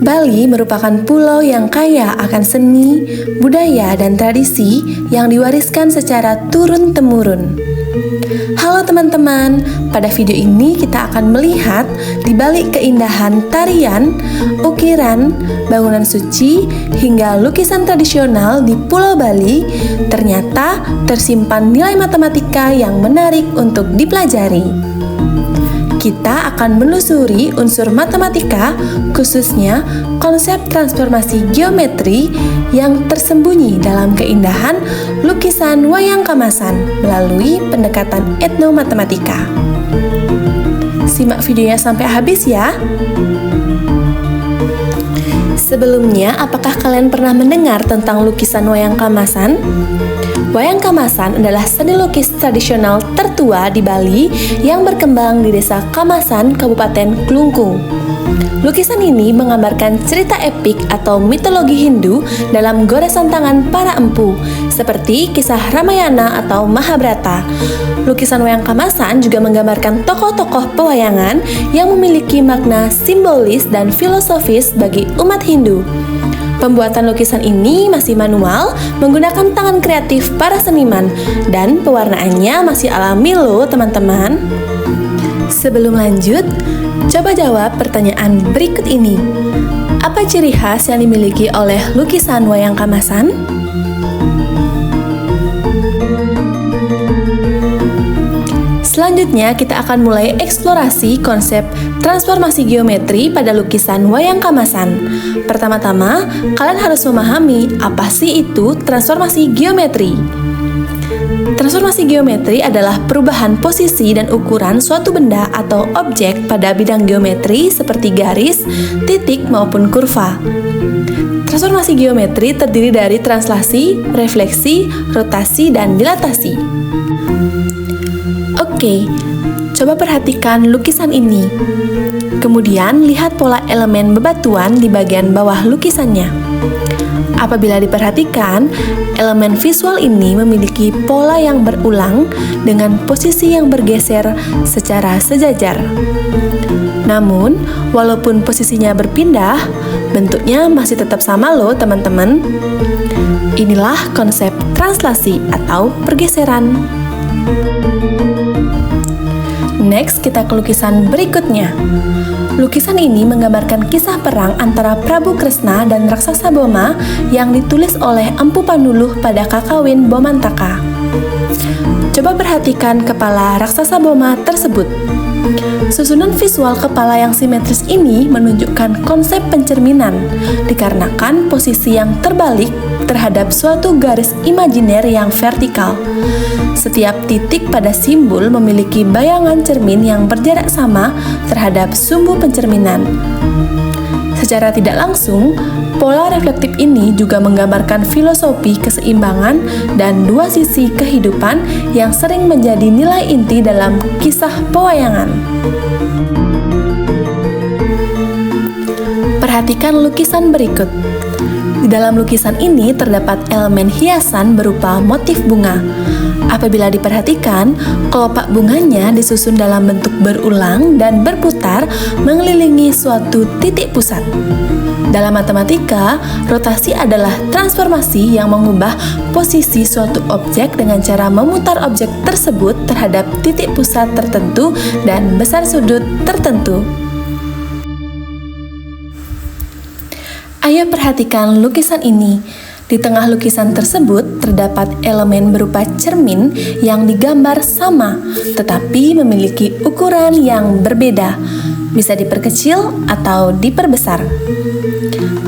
Bali merupakan pulau yang kaya akan seni, budaya, dan tradisi yang diwariskan secara turun-temurun. Halo teman-teman, pada video ini kita akan melihat di balik keindahan tarian, ukiran, bangunan suci, hingga lukisan tradisional di Pulau Bali, ternyata tersimpan nilai matematika yang menarik untuk dipelajari. Kita akan menelusuri unsur matematika, khususnya konsep transformasi geometri yang tersembunyi dalam keindahan lukisan wayang kamasan melalui pendekatan etnomatematika. Simak videonya sampai habis ya. Sebelumnya, apakah kalian pernah mendengar tentang lukisan wayang kamasan? Wayang kamasan adalah seni lukis tradisional tertua di Bali yang berkembang di Desa Kamasan, Kabupaten Klungkung. Lukisan ini menggambarkan cerita epik atau mitologi Hindu dalam goresan tangan para empu, seperti kisah Ramayana atau Mahabharata. Lukisan wayang kamasan juga menggambarkan tokoh-tokoh pewayangan yang memiliki makna simbolis dan filosofis bagi umat Hindu. Pembuatan lukisan ini masih manual menggunakan tangan kreatif para seniman dan pewarnaannya masih alami loh teman-teman. Sebelum lanjut, coba jawab pertanyaan berikut ini. Apa ciri khas yang dimiliki oleh lukisan wayang kamasan? Selanjutnya, kita akan mulai eksplorasi konsep transformasi geometri pada lukisan wayang kamasan. Pertama-tama, kalian harus memahami apa sih itu transformasi geometri. Transformasi geometri adalah perubahan posisi dan ukuran suatu benda atau objek pada bidang geometri seperti garis, titik, maupun kurva. Transformasi geometri terdiri dari translasi, refleksi, rotasi, dan dilatasi. Oke, coba perhatikan lukisan ini. Kemudian lihat pola elemen bebatuan di bagian bawah lukisannya. Apabila diperhatikan, elemen visual ini memiliki pola yang berulang dengan posisi yang bergeser secara sejajar. Namun, walaupun posisinya berpindah, bentuknya masih tetap sama loh teman-teman. Inilah konsep translasi atau pergeseran. Next, kita ke lukisan berikutnya. Lukisan ini menggambarkan kisah perang antara Prabu Kresna dan raksasa Boma yang ditulis oleh Empu Panuluh pada Kakawin Bomantaka. Coba perhatikan kepala raksasa Boma tersebut. Susunan visual kepala yang simetris ini menunjukkan konsep pencerminan, dikarenakan posisi yang terbalik terhadap suatu garis imajiner yang vertikal. Setiap titik pada simbol memiliki bayangan cermin yang berjarak sama terhadap sumbu pencerminan. Secara tidak langsung, pola reflektif ini juga menggambarkan filosofi keseimbangan dan dua sisi kehidupan yang sering menjadi nilai inti dalam kisah pewayangan. Perhatikan lukisan berikut. Di dalam lukisan ini terdapat elemen hiasan berupa motif bunga. Apabila diperhatikan, kelopak bunganya disusun dalam bentuk berulang dan berputar mengelilingi suatu titik pusat. Dalam matematika, rotasi adalah transformasi yang mengubah posisi suatu objek dengan cara memutar objek tersebut terhadap titik pusat tertentu dan besar sudut tertentu. Ayo perhatikan lukisan ini. Di tengah lukisan tersebut terdapat elemen berupa cermin yang digambar sama, tetapi memiliki ukuran yang berbeda, bisa diperkecil atau diperbesar.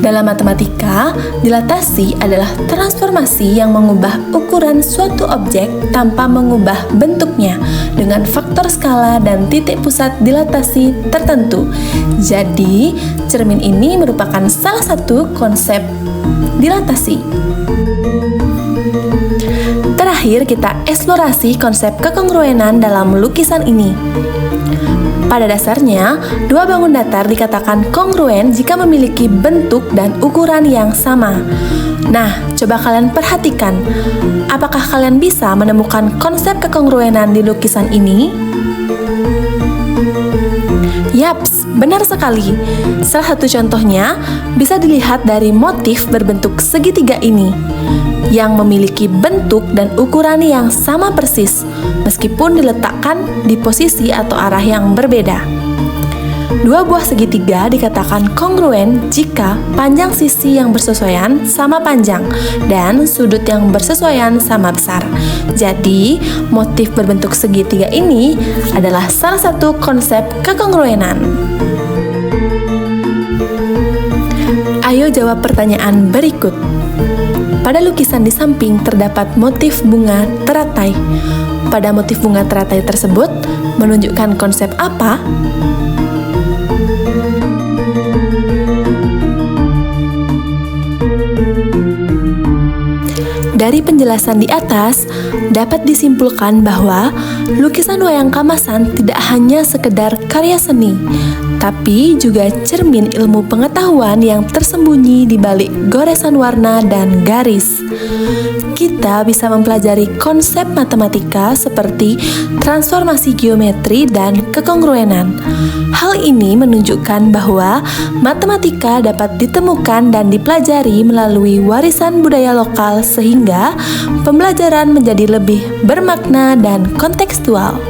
Dalam matematika, dilatasi adalah transformasi yang mengubah ukuran suatu objek tanpa mengubah bentuknya dengan faktor skala dan titik pusat dilatasi tertentu. Jadi, cermin ini merupakan salah satu konsep dilatasi. Terakhir, kita eksplorasi konsep kekongruenan dalam lukisan ini. Pada dasarnya, dua bangun datar dikatakan kongruen jika memiliki bentuk dan ukuran yang sama. Nah, coba kalian perhatikan, apakah kalian bisa menemukan konsep kekongruenan di lukisan ini? Yaps, benar sekali. Salah satu contohnya bisa dilihat dari motif berbentuk segitiga ini, yang memiliki bentuk dan ukuran yang sama persis, meskipun diletakkan di posisi atau arah yang berbeda. Dua buah segitiga dikatakan kongruen jika panjang sisi yang bersesuaian sama panjang dan sudut yang bersesuaian sama besar. Jadi, motif berbentuk segitiga ini adalah salah satu konsep kekongruenan. Ayo jawab pertanyaan berikut. Pada lukisan di samping terdapat motif bunga teratai. Pada motif bunga teratai tersebut menunjukkan konsep apa? Dari penjelasan di atas, dapat disimpulkan bahwa lukisan wayang kamasan tidak hanya sekedar karya seni, tapi juga cermin ilmu pengetahuan yang tersembunyi di balik goresan warna dan garis. Kita bisa mempelajari konsep matematika seperti transformasi geometri dan kekongruenan. Hal ini menunjukkan bahwa matematika dapat ditemukan dan dipelajari melalui warisan budaya lokal sehingga pembelajaran menjadi lebih bermakna dan kontekstual.